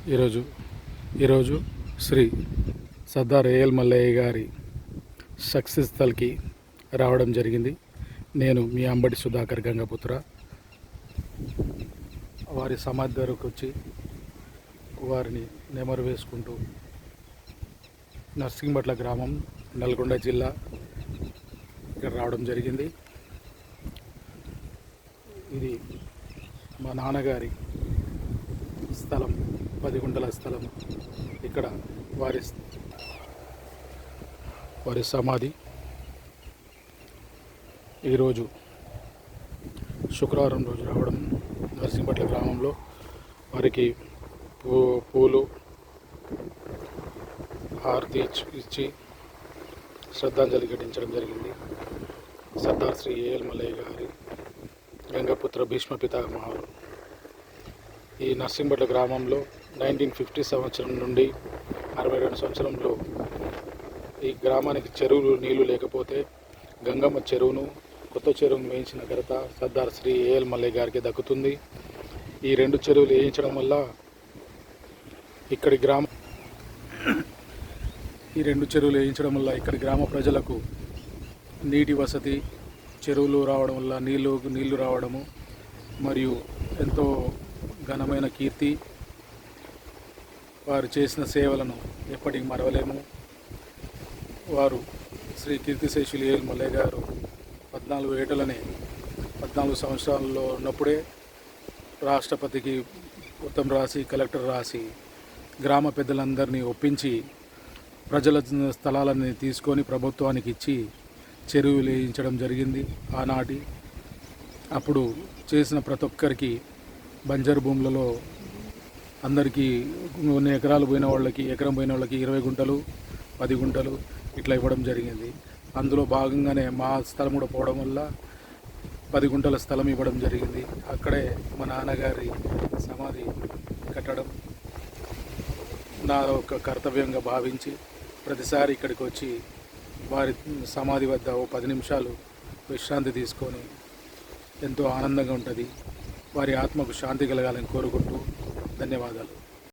ఈరోజు ఈరోజు శ్రీ సర్దార్ ఏఎల్ మల్లయ్య గారి సక్సెస్ స్థల్కి రావడం జరిగింది. నేను మీ అంబటి సుధాకర్ గంగపుత్ర. వారి సమాధి దగ్గరకు వచ్చి వారిని నెమరు వేసుకుంటూ నర్సింగ్భట్ల గ్రామం, నల్గొండ జిల్లా ఇక్కడ రావడం జరిగింది. ఇది మా నాన్నగారి స్థలం, 10 గుంటల స్థలం. ఇక్కడ వారి సమాధి. ఈరోజు శుక్రవారం రోజు రావడం, నర్సింగ్భట్ల గ్రామంలో వారికి పూలు హారతి ఇచ్చి శ్రద్ధాంజలి ఘటించడం జరిగింది. సర్దార్ శ్రీ ఏఎల్ మల్లయ్య గారి గంగపుత్ర భీష్మ పితామహులు. ఈ నర్సింగ్భట్ల గ్రామంలో 1950 సంవత్సరం నుండి 62 సంవత్సరంలో ఈ గ్రామానికి చెరువులు నీళ్లు లేకపోతే గంగమ్మ చెరువును, కొత్త చెరువును వేయించిన ఘనత సర్దార్ శ్రీ ఏఎల్ మల్లయ్య గారికి దక్కుతుంది. ఈ 2 చెరువులు వేయించడం వల్ల ఇక్కడి గ్రామ ప్రజలకు నీటి వసతి, చెరువులు రావడం వల్ల నీళ్లు రావడము మరియు ఎంతో ఘనమైన కీర్తి. వారు చేసిన సేవలను ఎప్పటికి మరవలేము. వారు శ్రీ కీర్తిశేషులు ఏఎల్ మల్లయ్య గారు 14 సంవత్సరాల్లో ఉన్నప్పుడే రాష్ట్రపతికి ఉత్తరం రాసి, కలెక్టర్ రాసి, గ్రామ పెద్దలందరినీ ఒప్పించి ప్రజల స్థలాలని తీసుకొని ప్రభుత్వానికి ఇచ్చి చెరువులు వేయించడం జరిగింది. అప్పుడు చేసిన ప్రతి ఒక్కరికి బంజరు భూములలో అందరికీ కొన్ని ఎకరాలు పోయిన వాళ్ళకి, ఎకరం పోయిన వాళ్ళకి 20 గుంటలు, 10 గుంటలు ఇట్లా ఇవ్వడం జరిగింది. అందులో భాగంగానే మా స్థలం కూడా పోవడం వల్ల 10 గుంటల స్థలం ఇవ్వడం జరిగింది. అక్కడే మా నాన్నగారి సమాధి కట్టడం నా ఒక కర్తవ్యంగా భావించి ప్రతిసారి ఇక్కడికి వచ్చి వారి సమాధి వద్ద 10 నిమిషాలు విశ్రాంతి తీసుకొని ఎంతో ఆనందంగా ఉంటుంది. వారి ఆత్మకు శాంతి కలగాలని కోరుకుంటూ ధన్యవాదాలు.